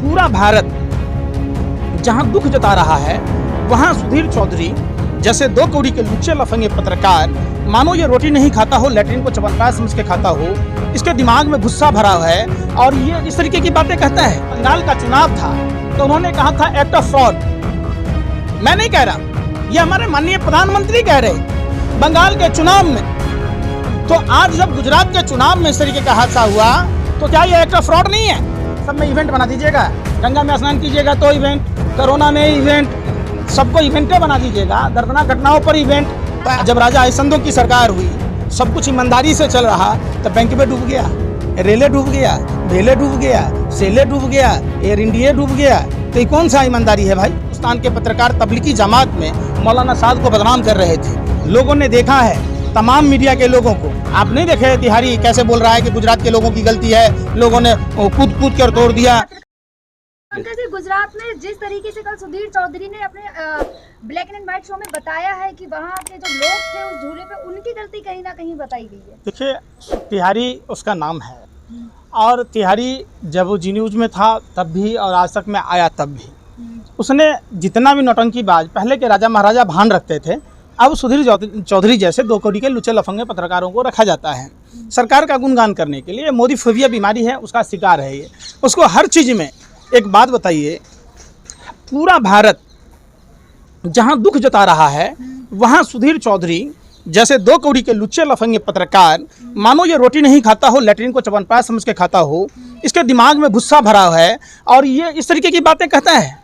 पूरा भारत जहां दुख जता रहा है वहां सुधीर चौधरी जैसे 2 कौड़ी के लुच्चे लफंगे पत्रकार मानो ये रोटी नहीं खाता हो, लैट्रिन को चवनप्राश समझ के खाता हो, इसके दिमाग में गुस्सा भरा हुआ है और ये इस तरीके की बातें कहता है। बंगाल का चुनाव था तो उन्होंने कहा था एक्ट ऑफ फ्रॉड। मैं नहीं कह रहा, ये हमारे माननीय प्रधानमंत्री कह रहे बंगाल के चुनाव में। तो आज जब गुजरात के चुनाव में इस तरीके का हादसा हुआ तो क्या ये एक्ट ऑफ फ्रॉड नहीं है? सब में इवेंट बना दीजिएगा, गंगा में स्नान कीजिएगा तो इवेंट, कोरोना में इवेंट, सबको इवेंटें बना दीजिएगा, दर्दनाक घटनाओं पर इवेंट। जब राजा हरिश्चंद्र की सरकार हुई, सब कुछ ईमानदारी से चल रहा, तब बैंक में डूब गया, रेले डूब गया, भेले डूब गया, सेले डूब गया, एयर इंडिया डूब गया। तो ये कौन सा ईमानदारी है भाई? हिंदुस्तान के पत्रकार तबलीगी जमात में मौलाना साद को बदनाम कर रहे थे। लोगों ने देखा है, तमाम मीडिया के लोगों को। आप नहीं देखे तिहारी कैसे बोल रहा है कि गुजरात के लोगों की गलती है, लोगों ने कूद कूद कर तोड़ दिया। गुजरात में जिस तरीके से कल सुधीर चौधरी ने अपने ब्लैक एंड व्हाइट शो में बताया है कि वहाँ के जो लोग थे उस झूले पे, उनकी गलती कहीं ना कहीं बताई गई है। देखिए, तिहारी उसका नाम है और तिहारी जब वो जी न्यूज में था तब भी और आज तक में आया तब भी उसने जितना भी नौटंकीबाज पहले के राजा महाराजा भान रखते थे, अब सुधीर चौधरी जैसे 2 कौड़ी के लुच्चे लफंगे पत्रकारों को रखा जाता है सरकार का गुणगान करने के लिए। मोदी फोबिया बीमारी है, उसका शिकार है ये। उसको हर चीज़ में एक बात बताइए, पूरा भारत जहां दुख जता रहा है वहां सुधीर चौधरी जैसे 2 कौड़ी के लुच्चे लफंगे पत्रकार मानो ये रोटी नहीं खाता हो, लैट्रिन को चवनप्राश समझ के खाता हो, इसके दिमाग में गुस्सा भरा हुआ है और ये इस तरीके की बातें कहता है।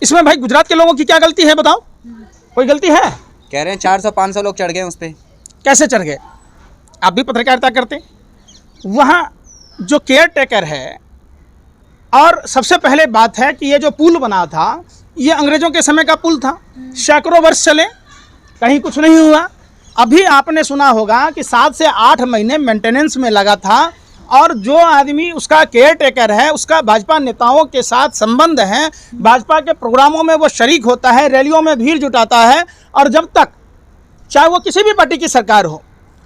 इसमें भाई गुजरात के लोगों की क्या गलती है बताओ? कोई गलती है? कह रहे हैं 400-500 लोग चढ़ गए उस पर। कैसे चढ़ गए? आप भी पत्रकारिता करते। वहाँ जो केयर टेकर है, और सबसे पहले बात है कि ये जो पुल बना था ये अंग्रेज़ों के समय का पुल था, सैकड़ों वर्ष चले, कहीं कुछ नहीं हुआ। अभी आपने सुना होगा कि 7 से 8 महीने मेंटेनेंस में लगा था और जो आदमी उसका केयर टेकर है उसका भाजपा नेताओं के साथ संबंध है, भाजपा के प्रोग्रामों में वो शरीक होता है, रैलियों में भीड़ जुटाता है। और जब तक चाहे वो किसी भी पार्टी की सरकार हो,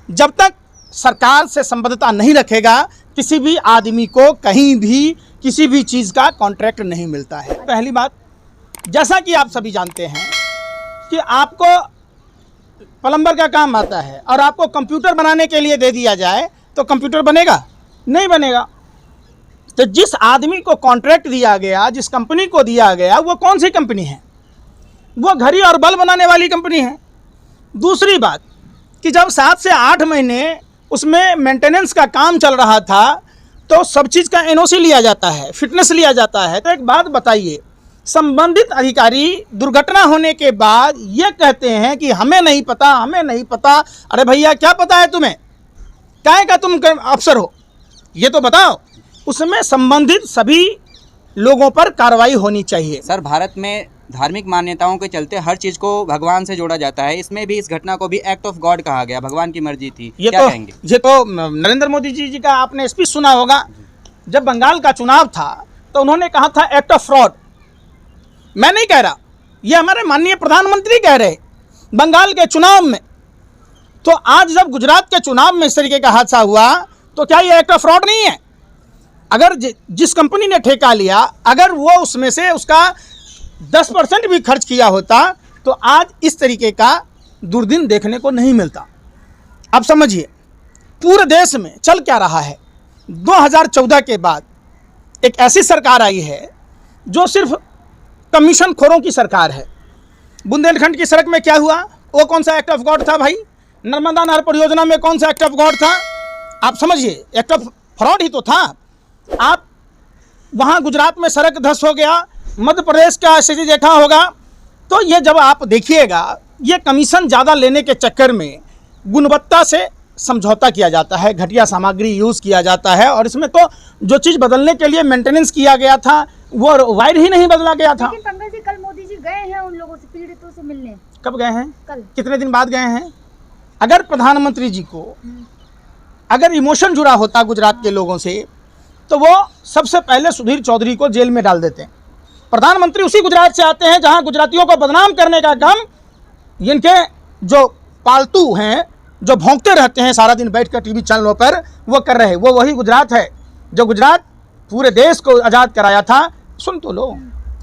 जब तक सरकार से संबद्धता नहीं रखेगा किसी भी आदमी को कहीं भी किसी भी चीज़ का कॉन्ट्रैक्ट नहीं मिलता है। पहली बात, जैसा कि आप सभी जानते हैं कि आपको प्लम्बर का काम आता है और आपको कंप्यूटर बनाने के लिए दे दिया जाए तो कंप्यूटर बनेगा? नहीं बनेगा। तो जिस आदमी को कॉन्ट्रैक्ट दिया गया, जिस कंपनी को दिया गया, वो कौन सी कंपनी है? वो घड़ी और बल्ब बनाने वाली कंपनी है। दूसरी बात कि जब 7 से 8 महीने उसमें मेंटेनेंस का काम चल रहा था तो सब चीज़ का एनओसी लिया जाता है, फिटनेस लिया जाता है। तो एक बात बताइए, संबंधित अधिकारी दुर्घटना होने के बाद ये कहते हैं कि हमें नहीं पता, हमें नहीं पता। अरे भैया, क्या पता है तुम्हें? क्या है का तुम अफसर हो? ये तो बताओ। उसमें संबंधित सभी लोगों पर कार्रवाई होनी चाहिए। सर, भारत में धार्मिक मान्यताओं के चलते हर चीज़ को भगवान से जोड़ा जाता है। इसमें भी इस घटना को भी एक्ट ऑफ गॉड कहा गया, भगवान की मर्जी थी। क्या कहेंगे? ये तो नरेंद्र मोदी जी का आपने स्पीच सुना होगा। जब बंगाल का चुनाव था तो उन्होंने कहा था एक्ट ऑफ फ्रॉड। मैं नहीं कह रहा, ये हमारे माननीय प्रधानमंत्री कह रहे बंगाल के चुनाव में। तो आज जब गुजरात के चुनाव में इस तरीके का हादसा हुआ तो क्या ये एक्ट ऑफ फ्रॉड नहीं है? अगर जिस कंपनी ने ठेका लिया, अगर वो उसमें से उसका 10% भी खर्च किया होता तो आज इस तरीके का दुर्दिन देखने को नहीं मिलता। अब समझिए पूरे देश में चल क्या रहा है। 2014 के बाद एक ऐसी सरकार आई है जो सिर्फ कमीशन खोरों की सरकार है। बुंदेलखंड की सड़क में क्या हुआ? वो कौन सा एक्ट ऑफ गॉड था भाई? नर्मदा नहर परियोजना में कौन सा एक्ट ऑफ गॉड था? आप समझिए, एक्ट ऑफ फ्रॉड ही तो था। आप वहाँ गुजरात में सड़क ध्वस्त हो गया, मध्य प्रदेश का स्थिति देखा होगा। तो ये जब आप देखिएगा, ये कमीशन ज़्यादा लेने के चक्कर में गुणवत्ता से समझौता किया जाता है, घटिया सामग्री यूज़ किया जाता है। और इसमें तो जो चीज़ बदलने के लिए मेंटेनेंस किया गया था वो वायर ही नहीं बदला गया था। लेकिन पंकज जी, कल मोदी जी गए हैं उन लोगों से, पीड़ितों से मिलने। कब गए हैं? कल। कितने दिन बाद गए हैं? अगर प्रधानमंत्री जी को अगर इमोशन जुड़ा होता गुजरात के लोगों से तो वो सबसे पहले सुधीर चौधरी को जेल में डाल देते हैं। प्रधानमंत्री उसी गुजरात से आते हैं जहां गुजरातियों को बदनाम करने का काम इनके जो पालतू हैं, जो भौंकते रहते हैं सारा दिन बैठकर टीवी चैनलों पर, वो कर रहे हैं। वो वही गुजरात है जो गुजरात पूरे देश को आज़ाद कराया था, सुन तो लो,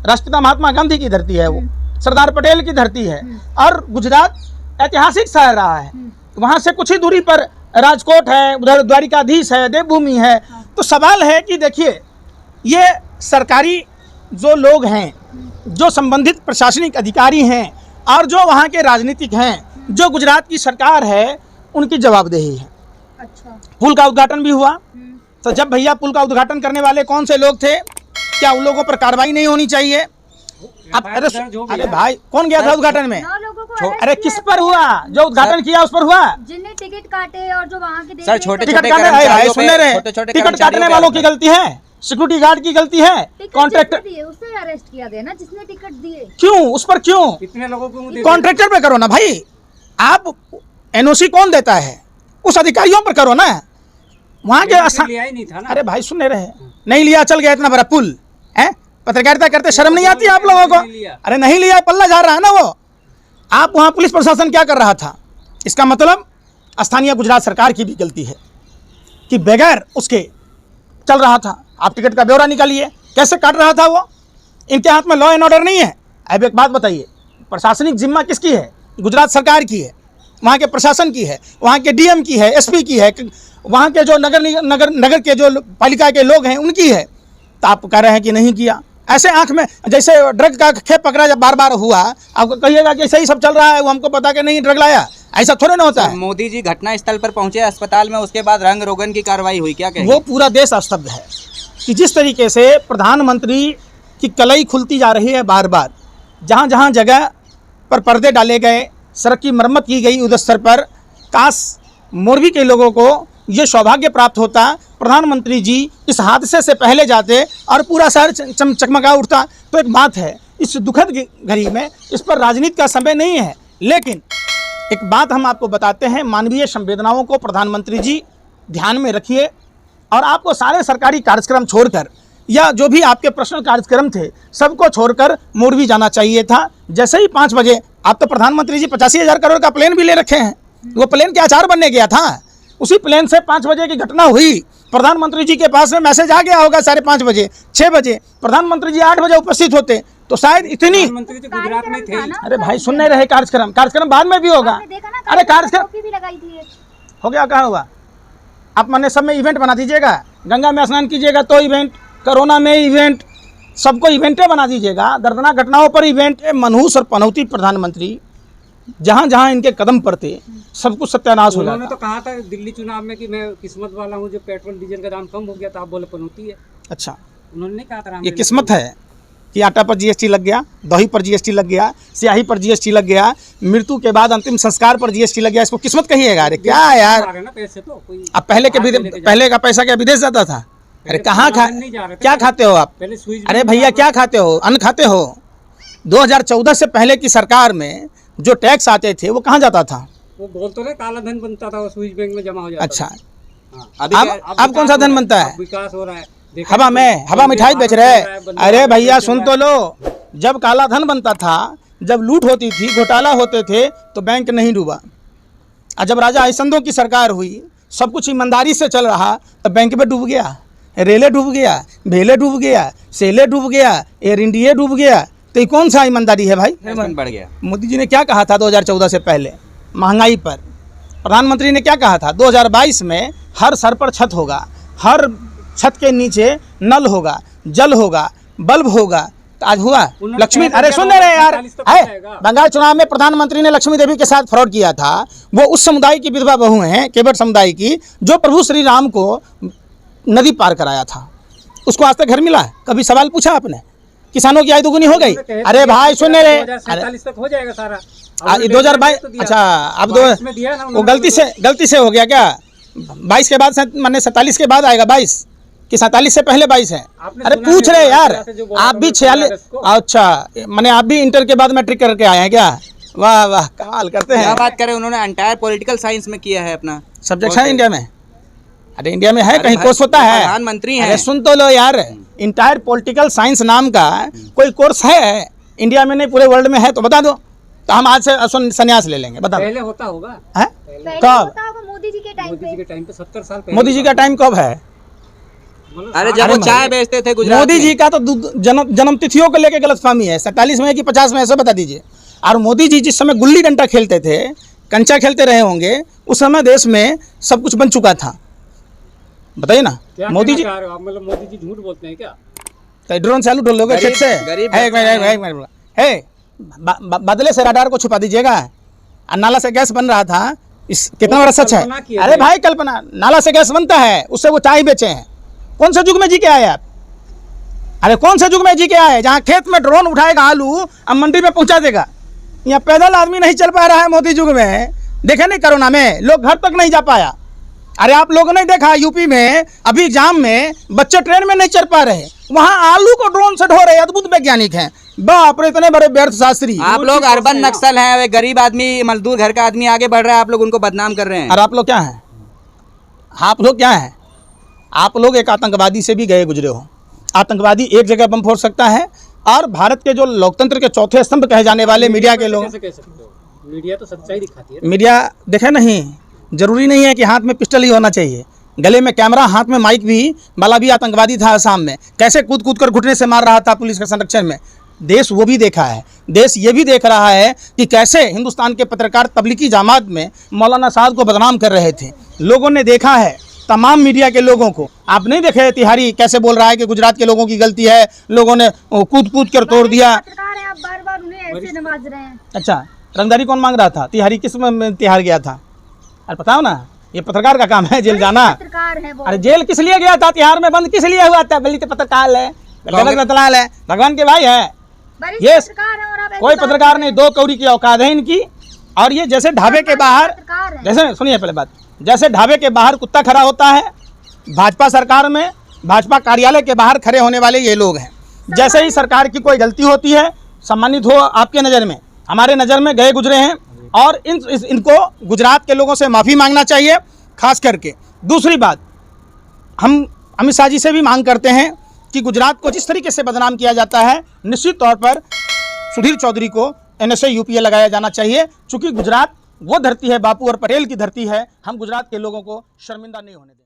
राष्ट्रपिता महात्मा गांधी की धरती है वो, सरदार पटेल की धरती है, और गुजरात ऐतिहासिक शहर रहा है। वहाँ से कुछ ही दूरी पर राजकोट है, उधर द्वारिकाधीश है, देवभूमि है। तो सवाल है कि देखिए, ये सरकारी जो लोग हैं, जो संबंधित प्रशासनिक अधिकारी हैं और जो वहाँ के राजनीतिक हैं, जो गुजरात की सरकार है, उनकी जवाबदेही है। अच्छा। पुल का उद्घाटन भी हुआ, तो जब भैया पुल का उद्घाटन करने वाले कौन से लोग थे, क्या उन लोगों पर कार्रवाई नहीं होनी चाहिए? अब अरे भाई, कौन गया था उद्घाटन में? 9 लोगों को अरे किस पर हुआ? जो उद्घाटन किया उस पर हुआ? जिनने टिकट काटे और जो वहाँ के सर, छोटे टिकट काटने, सुन रहे, टिकट काटने वालों की गलती है, सिक्योरिटी गार्ड की गलती है, कॉन्ट्रैक्टर, उसे अरेस्ट किया गया ना जिसने टिकट दिए। क्यों उस पर, क्यों? कितने लोगों को? कॉन्ट्रैक्टर पे करो ना भाई, आप एनओसी कौन देता है? उस अधिकारियों पर करो ना, वहाँ के लिया ही नहीं था ना। अरे भाई सुन रहे, नहीं लिया, चल गया इतना बड़ा पुल है, पत्रकारिता करते शर्म नहीं आती आप लोगों को? अरे नहीं लिया, पल्ला जा रहा है ना वो। आप वहाँ पुलिस प्रशासन क्या कर रहा था? इसका मतलब स्थानीय गुजरात सरकार की भी गलती है कि बगैर उसके चल रहा था। आप टिकट का ब्यौरा निकालिए, कैसे काट रहा था वो? इनके हाथ में लॉ एंड ऑर्डर नहीं है। अब एक बात बताइए, प्रशासनिक जिम्मा किसकी है? गुजरात सरकार की है, वहाँ के प्रशासन की है, वहाँ के डीएम की है, एसपी की है, वहाँ के जो नगर के जो पालिका के लोग हैं उनकी है। तो आप कह रहे हैं कि नहीं किया। ऐसे आंख में, जैसे ड्रग का खेप पकड़ा जब बार बार हुआ, आपको कहिएगा कि सही सब चल रहा है, वो हमको पता कि नहीं ड्रग लाया, ऐसा थोड़ा ना होता है। मोदी जी घटना स्थल पर पहुंचे अस्पताल में, उसके बाद रंग रोगन की कार्रवाई हुई, क्या कहेंगे? वो पूरा देश स्तब्ध है कि जिस तरीके से प्रधानमंत्री की कलई खुलती जा रही है बार बार, जहाँ जहाँ जगह पर पर्दे डाले गए, सड़क की मरम्मत की गई युद्ध स्तर पर। काश मोरबी के लोगों को ये सौभाग्य प्राप्त होता, प्रधानमंत्री जी इस हादसे से पहले जाते और पूरा शहर चकमका उठता। तो एक बात है, इस दुखद घड़ी में इस पर राजनीति का समय नहीं है, लेकिन एक बात हम आपको बताते हैं, मानवीय संवेदनाओं को प्रधानमंत्री जी ध्यान में रखिए, और आपको सारे सरकारी कार्यक्रम छोड़कर, या जो भी आपके पर्सनल कार्यक्रम थे, सबको छोड़कर मोरबी जाना चाहिए था। जैसे ही 5 बजे, आप तो प्रधानमंत्री जी 85,000 करोड़ का प्लेन भी ले रखे हैं, वो प्लेन क्या अचार बनने गया था? उसी प्लेन से 5 बजे की घटना हुई, प्रधानमंत्री जी के पास में मैसेज आ गया होगा 5:30 बजे, 6 बजे, प्रधानमंत्री जी 8 बजे उपस्थित होते तो शायद इतनी। प्रधानमंत्री तो गुजरात में थे। अरे भाई सुन नहीं रहे, कार्यक्रम बाद में भी होगा। अरे कार्यक्रम भी लगाई थी हो गया, कहाँ हुआ? आप माने सब में इवेंट बना दीजिएगा, गंगा में स्नान कीजिएगा तो इवेंट, कोरोना में इवेंट, सबको इवेंटें बना दीजिएगा, दर्दनाक घटनाओं पर इवेंट। मनहूस और पनौती प्रधानमंत्री, जहाँ जहाँ इनके कदम पड़ते सब कुछ सत्यानाश हो जाता। उन्होंने तो कहा था दिल्ली चुनाव में कि मैं किस्मत वाला हूँ, जो पेट्रोल डीजल का दाम कम हो गया था, आप बोले पनौती है। अच्छा, उन्होंने नहीं कहा था? ये किस्मत है कि आटा पर जीएसटी लग गया, दही पर जीएसटी लग गया, स्याही पर जीएसटी लग गया, मृत्यु के बाद अंतिम संस्कार पर जीएसटी लग गया, इसको किस्मत कहिएगा? अरे क्या यार, अब पहले का पैसा क्या विदेश जाता था? अरे कहाँ क्या खाते हो आप? अरे भैया क्या खाते हो? अन्न खाते हो? 2014 से पहले की सरकार में जो टैक्स आते थे वो कहाँ जाता था? वो बोल तो रहे काला धन बनता था, वो स्विस बैंक में जमा हो जाता। अच्छा, अब कौन सा धन बनता है? विकास हो रहा है, हवा मिठाई बेच रहे। अरे भैया सुन तो लो, जब काला धन बनता था, जब लूट होती थी, घोटाला होते थे, तो बैंक नहीं डूबा। और जब राजा हरिश्चंद्रों की सरकार हुई, सब कुछ ईमानदारी से चल रहा, तो बैंक में डूब गया, रेले डूब गया, भेले डूब गया, सेले डूब गया, एयर इंडिया डूब गया। तो ये कौन सा ईमानदारी है भाई? बढ़ गया। मोदी जी ने क्या कहा था 2014 से पहले महंगाई पर? प्रधानमंत्री ने क्या कहा था? 2022 में हर सर पर छत होगा, हर छत के नीचे नल होगा, जल होगा, बल्ब होगा। तो आज हुआ लक्ष्मी, अरे सुन रहे यार, है बंगाल चुनाव में प्रधानमंत्री ने लक्ष्मी देवी के साथ फ्रॉड किया था। वो उस समुदाय की विधवा बहू हैं, केवट समुदाय की, जो प्रभु श्री राम को नदी पार कराया था। उसको आज तक घर मिला? कभी सवाल पूछा आपने? किसानों की आय दोगुनी हो गई। अरे भाई सुन रहे, 2047 तक हो जाएगा सारा। 2022, अच्छा अब वो गलती से हो गया क्या? 22 के बाद माने 47 के बाद आएगा 22 कि 47 से पहले 22 है? अरे पूछ रहे यार, आप भी 46, अच्छा माने आप भी इंटर के बाद मैट्रिक करके आए हैं क्या? वाह वाह, कमाल करते हैं। क्या बात करें, उन्होंने एंटायर पॉलिटिकल साइंस में किया है अपना सब्जेक्ट है इंडिया में। अरे इंडिया में है कहीं कोर्स होता है? प्रधानमंत्री हैं। अरे सुन तो लो यार, इंटायर पॉलिटिकल साइंस नाम का कोई कोर्स है इंडिया में? नहीं, पूरे वर्ल्ड में है तो बता दो, तो हम आज से संन्यास ले लेंगे। बता दो। पहले होता होगा है? कब? मोदी जी के टाइम पे 70 साल पहले। मोदी जी का टाइम कब है? अरे जब वो चाय बेचते थे गुजरात मोदी में। जी का तो जन्म तिथियों को लेकर गलतफहमी है, 47 में कि 50 में, ऐसा बता दीजिए। और मोदी जी जिस समय गुल्ली डंडा खेलते थे, कंचा खेलते रहे होंगे, उस समय देश में सब कुछ बन चुका था। बताइए ना क्या मोदी जी, कहना चाह रहे हो आप? मतलब मोदी जी झूठ बोलते हैं क्या? तो ड्रोन से आलू ढोल लोगे खेत से? गरीब है, एक मिनट, है बदले से रडार को छुपा दीजिएगा। और नाला से गैस बन रहा था, इस कितना बड़ा सच है? कल्पना की है अरे भाई। भाई कल्पना, नाला से गैस बनता है, उससे वो चाय बेचे हैं। कौन से युग में जी के आए आप? अरे कौन से युग में जी के आए जहाँ खेत में ड्रोन उठाएगा आलू अब मंडी में पहुंचा देगा? यहाँ पैदल आदमी नहीं चल पा रहा है मोदी युग में। देखे नहीं कोरोना में लोग घर तक नहीं जा पाया। अरे आप लोगों ने देखा यूपी में अभी एग्जाम में बच्चे ट्रेन में नहीं चढ़ पा रहे, वहाँ आलू को ड्रोन से ढो रहे। अद्भुत वैज्ञानिक हैं, बाप रे, इतने बड़े व्यर्थ शास्त्री। आप लोग अर्बन नक्सल हैं, वे गरीब आदमी, मजदूर घर का आदमी आगे बढ़ रहा है, आप लोग उनको बदनाम कर रहे हैं। और आप लोग क्या हैं? आप लोग क्या हैं? आप लोग एक आतंकवादी से भी गए गुजरे हो। आतंकवादी एक जगह बम फोड़ सकता है, और भारत के जो लोकतंत्र के चौथे स्तंभ कहे जाने वाले मीडिया के लोग, कैसे कह सकते हो? मीडिया तो सच्चाई दिखाती है। मीडिया देखे नहीं, जरूरी नहीं है कि हाथ में पिस्टल ही होना चाहिए, गले में कैमरा, हाथ में माइक भी वाला भी आतंकवादी था असम में। कैसे कूद कूद कर घुटने से मार रहा था पुलिस के संरक्षण में। देश वो भी देखा है। देश ये भी देख रहा है कि कैसे हिंदुस्तान के पत्रकार तबलीगी जमात में मौलाना साहब को बदनाम कर रहे थे। लोगों ने देखा है, तमाम मीडिया के लोगों को। आप नहीं देखे तिहारी कैसे बोल रहा है कि गुजरात के लोगों की गलती है, लोगों ने कूद कूद कर तोड़ दिया। पत्रकार हैं, आप बार बार उन्हें ऐसे नवाज रहे हैं। अच्छा, रंगदारी कौन मांग रहा था? तिहारी किस में तिहार गया था? अरे बताओ ना, ये पत्रकार का काम है जेल जाना। पत्रकार हैं वो। अरे जेल किस लिए गया था? तिहार में बंद किस लिए हुआ था? बल्कि तो पत्रकार है, गलत रतलाल है, भगवान के भाई है। वरिष्ठ ये पत्रकार हैं और आप ऐसे कोई बात पत्रकार कर नहीं, रहे 2 कौड़ी की औकात है इनकी। और ये जैसे ढाबे के बाहर, पत्रकार हैं। जैसे सुनिए पहले बात, जैसे ढाबे के बाहर कुत्ता खड़ा होता है, भाजपा सरकार में भाजपा कार्यालय के बाहर खड़े होने वाले ये लोग हैं। जैसे ही सरकार की कोई गलती होती है, सम्मानित हो आपके नज़र में, हमारे नज़र में गए गुजरे हैं, और इनको गुजरात के लोगों से माफ़ी मांगना चाहिए खास करके। दूसरी बात, हम अमित शाह जी से भी मांग करते हैं कि गुजरात को जिस तरीके से बदनाम किया जाता है, निश्चित तौर पर सुधीर चौधरी को NSA UPA लगाया जाना चाहिए। चूँकि गुजरात वो धरती है, बापू और पटेल की धरती है। हम गुजरात के लोगों को शर्मिंदा नहीं होने देंगे।